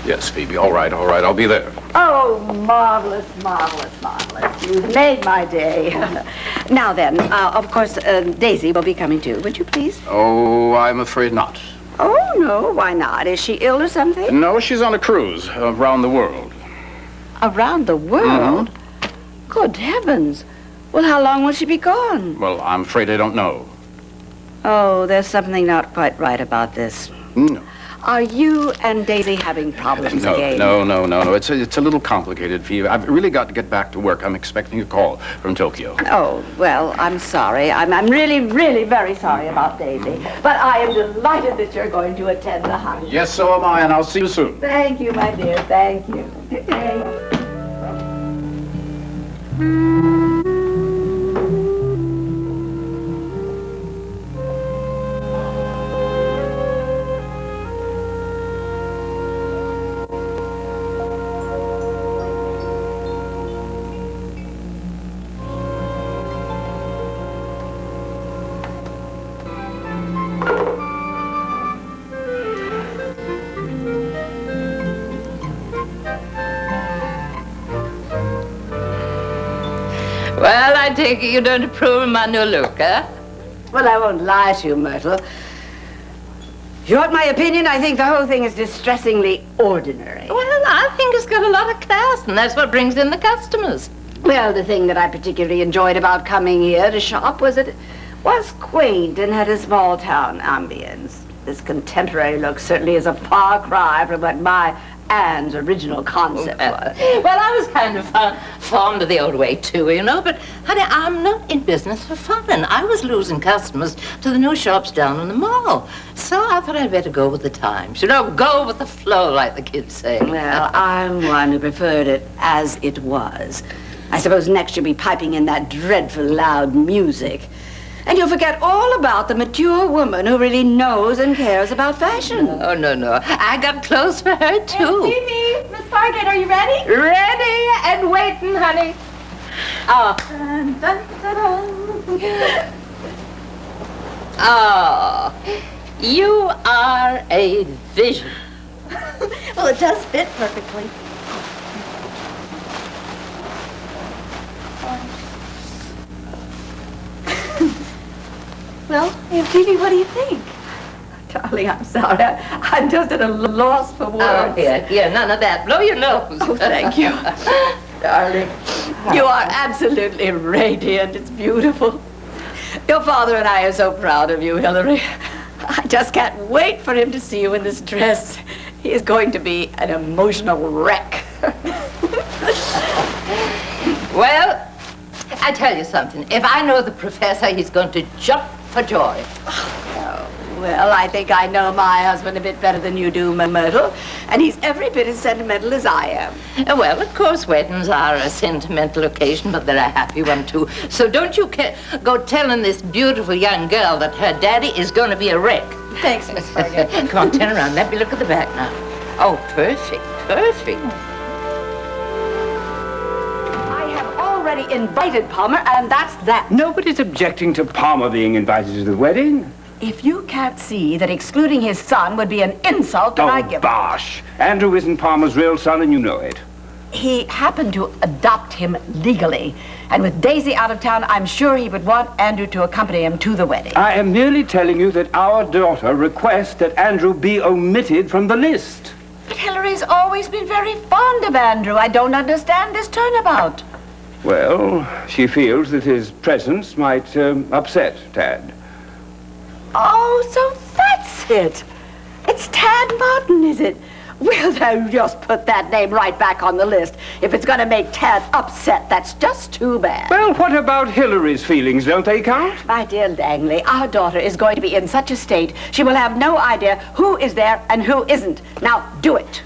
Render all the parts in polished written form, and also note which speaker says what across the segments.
Speaker 1: Yes, Phoebe, all right, I'll be there.
Speaker 2: Oh, marvelous, marvelous, marvelous. You've made my day. Now then, of course, Daisy will be coming too. Would you please?
Speaker 1: Oh, I'm afraid not.
Speaker 2: Oh, no, why not? Is she ill or something?
Speaker 1: No, she's on a cruise around the world.
Speaker 2: Around the world? Mm-hmm. Good heavens. Well, how long will she be gone?
Speaker 1: Well, I'm afraid I don't know.
Speaker 2: Oh, there's something not quite right about this.
Speaker 1: No.
Speaker 2: Are you and Daisy having problems again?
Speaker 1: No. It's a little complicated, Phoebe. I've really got to get back to work. I'm expecting a call from Tokyo.
Speaker 2: Oh, well, I'm sorry. I'm really, really very sorry about Daisy. But I am delighted that you're going to attend the hunt.
Speaker 1: Yes, so am I, and I'll see you soon.
Speaker 2: Thank you, my dear. Thank you.
Speaker 3: Well, I take it you don't approve of my new look, eh?
Speaker 2: Well, I won't lie to you, Myrtle. If you want my opinion, I think the whole thing is distressingly ordinary.
Speaker 3: Well, I think it's got a lot of class, and that's what brings in the customers.
Speaker 2: Well, the thing that I particularly enjoyed about coming here to shop was that it was quaint and had a small-town ambience. This contemporary look certainly is a far cry from what my Anne's original concept was.
Speaker 3: Well, I was kind of fond of the old way, too, you know, but, honey, I'm not in business for fun. I was losing customers to the new shops down in the mall. So I thought I'd better go with the times. You know, go with the flow, like the kids say.
Speaker 2: Well, I'm one who preferred it as it was. I suppose next you'll be piping in that dreadful loud music. And you'll forget all about the mature woman who really knows and cares about fashion.
Speaker 3: Oh, no. I got clothes for her, too.
Speaker 4: Phoebe, Miss Parkett, are you ready?
Speaker 3: Ready and waiting, honey. Oh.
Speaker 4: Dun, dun, dun, dun.
Speaker 3: Oh, you are a vision.
Speaker 4: Well, it does fit perfectly. Well, Phoebe, what do you think?
Speaker 2: Darling, I'm sorry. I'm just at a loss for words.
Speaker 3: Oh, here, none of that. Blow your nose.
Speaker 2: Oh, thank you. Darling, you are absolutely radiant. It's beautiful. Your father and I are so proud of you, Hillary. I just can't wait for him to see you in this dress. He is going to be an emotional wreck.
Speaker 3: Well, I tell you something. If I know the professor, he's going to jump for joy.
Speaker 2: Oh, well, I think I know my husband a bit better than you do, Myrtle, and he's every bit as sentimental as I am.
Speaker 3: Well, of course, weddings are a sentimental occasion, but they're a happy one, too. So don't you go telling this beautiful young girl that her daddy is going to be a wreck.
Speaker 2: Thanks, Miss Fargo.
Speaker 3: Come on, turn around. Let me look at the back now. Oh, perfect.
Speaker 2: Already invited Palmer, and that's that.
Speaker 5: Nobody's objecting to Palmer being invited to the wedding.
Speaker 2: If you can't see that excluding his son would be an insult, then I give
Speaker 5: bosh. Andrew isn't Palmer's real son, and you know it.
Speaker 2: He happened to adopt him legally. And with Daisy out of town, I'm sure he would want Andrew to accompany him to the wedding.
Speaker 5: I am merely telling you that our daughter requests that Andrew be omitted from the list.
Speaker 2: But Hillary's always been very fond of Andrew. I don't understand this turnabout.
Speaker 5: Well, she feels that his presence might upset Tad.
Speaker 2: Oh, so that's it. It's Tad Martin, is it? Well, now just put that name right back on the list. If it's going to make Tad upset, that's just too bad.
Speaker 5: Well, what about Hillary's feelings? Don't they count?
Speaker 2: My dear Langley, our daughter is going to be in such a state, she will have no idea who is there and who isn't. Now, do it.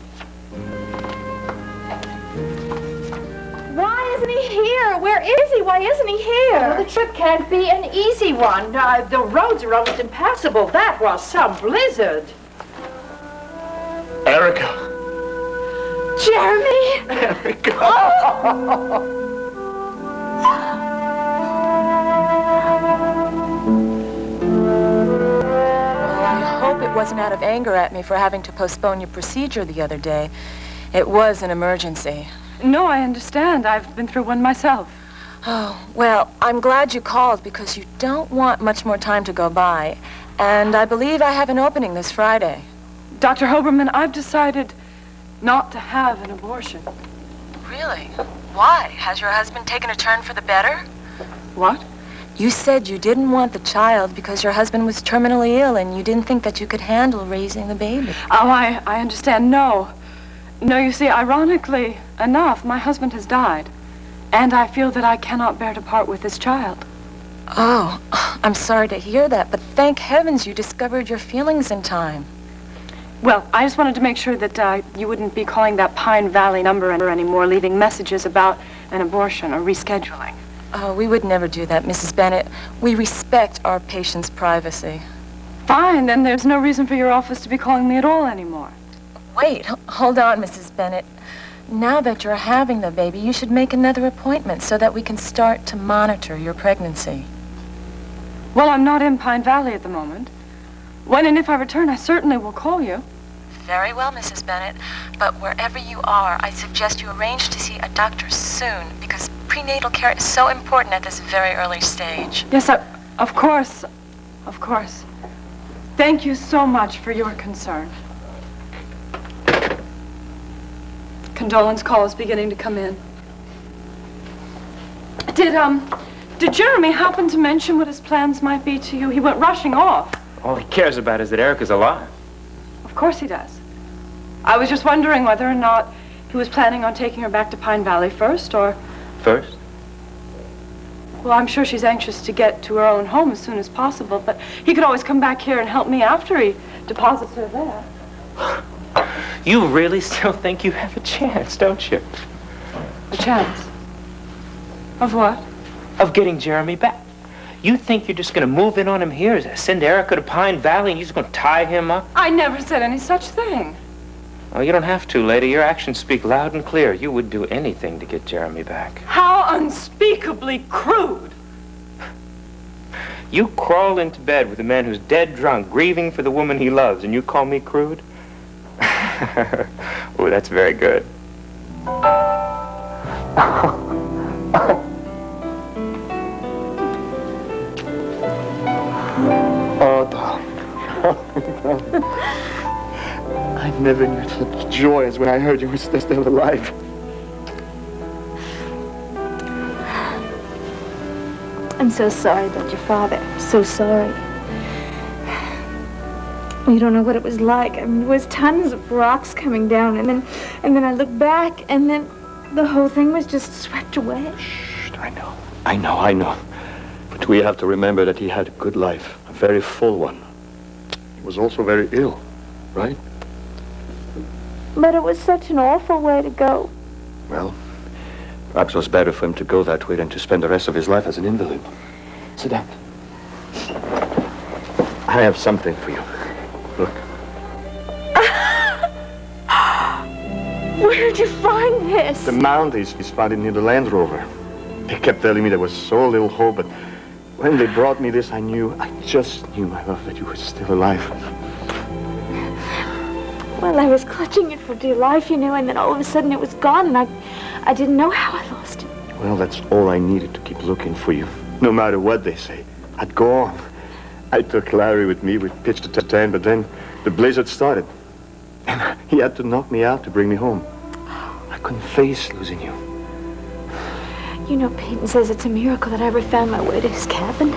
Speaker 4: Why isn't he here? Where is he? Why isn't he here?
Speaker 6: Well, the trip can't be an easy one. The roads are almost impassable. That was some blizzard.
Speaker 1: Erica.
Speaker 2: Jeremy!
Speaker 1: Erica.
Speaker 6: I hope it
Speaker 7: it wasn't out of anger at me for having to postpone your procedure the other day. It was an emergency.
Speaker 6: No, I understand. I've been through one myself.
Speaker 7: Oh, well, I'm glad you called because you don't want much more time to go by. And I believe I have an opening this Friday.
Speaker 6: Dr. Hoberman, I've decided not to have an abortion.
Speaker 7: Really? Why? Has your husband taken a turn for the better?
Speaker 6: What?
Speaker 7: You said you didn't want the child because your husband was terminally ill and you didn't think that you could handle raising the baby.
Speaker 6: Oh, I understand. No, you see, ironically enough, my husband has died. And I feel that I cannot bear to part with this child.
Speaker 7: Oh, I'm sorry to hear that, but thank heavens you discovered your feelings in time.
Speaker 6: Well, I just wanted to make sure that you wouldn't be calling that Pine Valley number anymore, leaving messages about an abortion or rescheduling.
Speaker 7: Oh, we would never do that, Mrs. Bennett. We respect our patients' privacy.
Speaker 6: Fine, then there's no reason for your office to be calling me at all anymore.
Speaker 7: Wait, hold on, Mrs. Bennett. Now that you're having the baby, you should make another appointment so that we can start to monitor your pregnancy.
Speaker 6: Well, I'm not in Pine Valley at the moment. When and if I return, I certainly will call you.
Speaker 7: Very well, Mrs. Bennett. But wherever you are, I suggest you arrange to see a doctor soon because prenatal care is so important at this very early stage.
Speaker 6: Yes, of course. Of course. Thank you so much for your concern. Condolence calls beginning to come in. Did Jeremy happen to mention what his plans might be to you? He went rushing off.
Speaker 5: All he cares about is that Erica's alive.
Speaker 6: Of course he does. I was just wondering whether or not he was planning on taking her back to Pine Valley first, or...
Speaker 5: First?
Speaker 6: Well, I'm sure she's anxious to get to her own home as soon as possible, but he could always come back here and help me after he deposits her there.
Speaker 5: You really still think you have a chance, don't you?
Speaker 6: A chance? Of what?
Speaker 5: Of getting Jeremy back. You think you're just going to move in on him here, send Erica to Pine Valley, and you're just going to tie him up?
Speaker 6: I never said any such thing.
Speaker 5: Oh, you don't have to, lady. Your actions speak loud and clear. You would do anything to get Jeremy back.
Speaker 6: How unspeakably crude!
Speaker 5: You crawl into bed with a man who's dead drunk, grieving for the woman he loves, and you call me crude? Oh, that's very good.
Speaker 8: Oh, darling. I never knew such joy as when I heard you were still alive.
Speaker 4: I'm so sorry about your father. So sorry. You don't know what it was like. I mean, there was tons of rocks coming down, and then I looked back, and then the whole thing was just swept away.
Speaker 8: Shh, I know. But we have to remember that he had a good life, a very full one. He was also very ill, right?
Speaker 4: But it was such an awful way to go.
Speaker 8: Well, perhaps it was better for him to go that way than to spend the rest of his life as an invalid. Sit down. I have something for you. Look.
Speaker 4: Where did you find this?
Speaker 8: The mound he's found it near the Land Rover. They kept telling me there was so little hope, but when they brought me this, I just knew, my love, that you were still alive.
Speaker 4: Well, I was clutching it for dear life, you know, and then all of a sudden it was gone, and I didn't know how I lost it.
Speaker 8: Well, that's all I needed to keep looking for you. No matter what they say, I'd go on. I took Larry with me. We pitched a tent, but then the blizzard started. And he had to knock me out to bring me home. I couldn't face losing you.
Speaker 4: You know, Peyton says it's a miracle that I ever found my way to his cabin.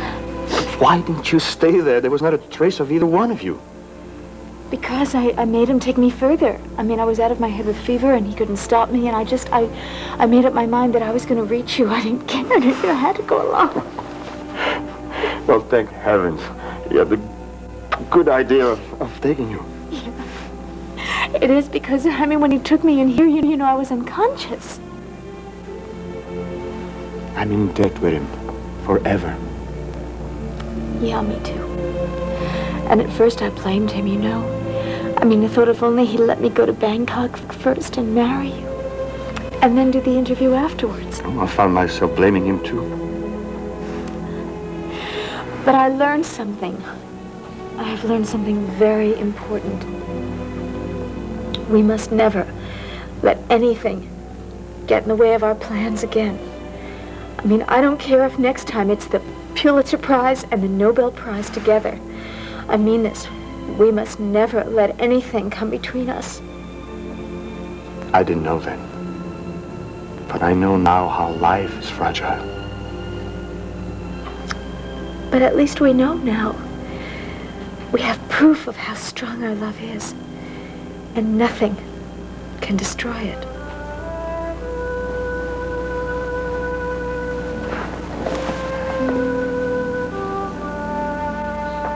Speaker 8: Why didn't you stay there? There was not a trace of either one of you.
Speaker 4: Because I made him take me further. I mean, I was out of my head with fever, and he couldn't stop me, and I made up my mind that I was going to reach you. I didn't care. I had to go along.
Speaker 8: Well, thank heavens. You had the good idea of taking you.
Speaker 4: Yeah. It is because, I mean, when he took me in here, you know, I was unconscious.
Speaker 8: I'm in debt with him. Forever.
Speaker 4: Yeah, me too. And at first I blamed him, you know. I mean, I thought if only he'd let me go to Bangkok first and marry you. And then do the interview afterwards.
Speaker 8: Oh, I found myself blaming him too.
Speaker 4: But I learned something. I have learned something very important. We must never let anything get in the way of our plans again. I mean, I don't care if next time it's the Pulitzer Prize and the Nobel Prize together. I mean this. We must never let anything come between us.
Speaker 8: I didn't know then. But I know now how life is fragile.
Speaker 4: But at least we know now. We have proof of how strong our love is. And nothing can destroy it.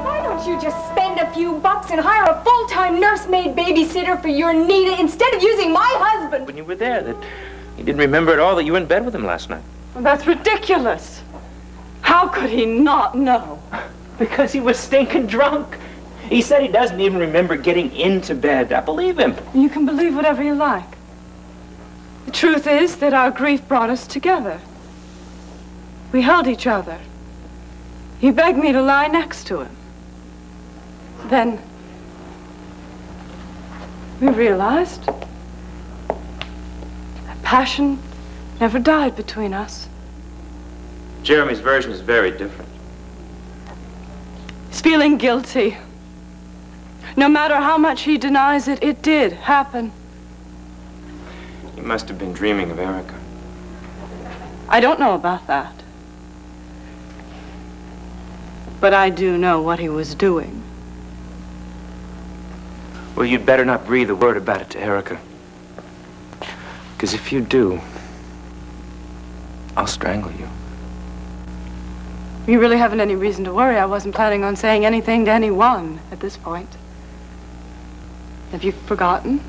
Speaker 9: Why don't you just spend a few bucks and hire a full-time nursemaid babysitter for your Nita instead of using my husband?
Speaker 5: When you were there, that he didn't remember at all that you were in bed with him last night.
Speaker 6: Well, that's ridiculous. How could he not know?
Speaker 5: Because he was stinking drunk. He said he doesn't even remember getting into bed. I believe him.
Speaker 6: You can believe whatever you like. The truth is that our grief brought us together. We held each other. He begged me to lie next to him. Then we realized that passion never died between us.
Speaker 5: Jeremy's version is very different.
Speaker 6: He's feeling guilty. No matter how much he denies it, it did happen.
Speaker 5: He must have been dreaming of Erica.
Speaker 6: I don't know about that. But I do know what he was doing.
Speaker 5: Well, you'd better not breathe a word about it to Erica. Because if you do, I'll strangle you.
Speaker 6: You really haven't any reason to worry. I wasn't planning on saying anything to anyone at this point. Have you forgotten?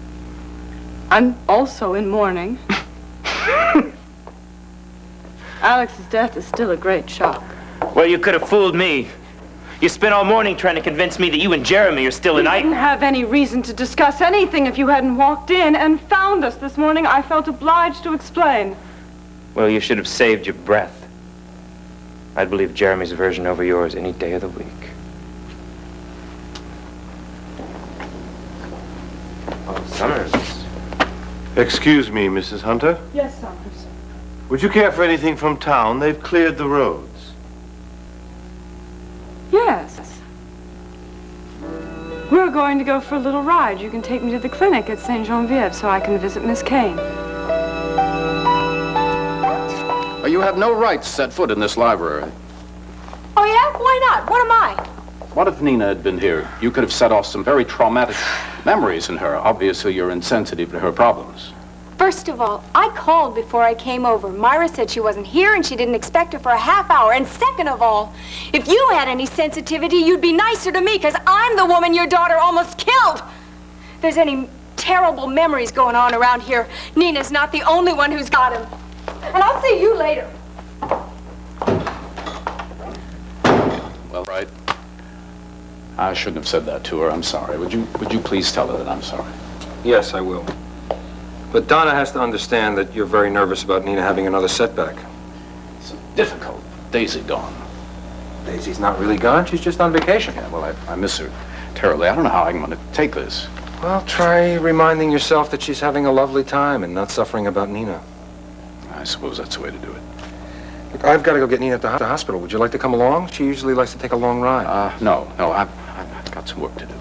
Speaker 6: I'm also in mourning. Alex's death is still a great shock.
Speaker 5: Well, you could have fooled me. You spent all morning trying to convince me that you and Jeremy are still in.
Speaker 6: We didn't have any reason to discuss anything if you hadn't walked in and found us this morning. I felt obliged to explain.
Speaker 5: Well, you should have saved your breath. I'd believe Jeremy's version over yours any day of the week. Oh, Summers.
Speaker 10: Excuse me, Mrs. Hunter.
Speaker 6: Yes, Summers.
Speaker 10: Would you care for anything from town? They've cleared the roads.
Speaker 6: Yes. We're going to go for a little ride. You can take me to the clinic at St. Genevieve so I can visit Miss Kane.
Speaker 1: You have no right to set foot in this library.
Speaker 9: Oh, yeah? Why not? What am I?
Speaker 1: What if Nina had been here? You could have set off some very traumatic memories in her. Obviously, you're insensitive to her problems.
Speaker 9: First of all, I called before I came over. Myra said she wasn't here and she didn't expect her for a half hour. And second of all, if you had any sensitivity, you'd be nicer to me because I'm the woman your daughter almost killed. If there's any terrible memories going on around here, Nina's not the only one who's got them. And I'll see you later.
Speaker 1: Well, right. I shouldn't have said that to her. I'm sorry. Would you please tell her that I'm sorry?
Speaker 11: Yes, I will. But Donna has to understand that you're very nervous about Nina having another setback.
Speaker 1: It's difficult. Daisy gone.
Speaker 11: Daisy's not really gone. She's just on vacation.
Speaker 1: Yeah, well, I miss her terribly. I don't know how I'm going to take this.
Speaker 11: Well, try reminding yourself that she's having a lovely time and not suffering about Nina.
Speaker 1: I suppose that's the way to do it.
Speaker 11: Look, I've got to go get Nina at the hospital. Would you like to come along? She usually likes to take a long ride.
Speaker 1: No, I've got some work to do.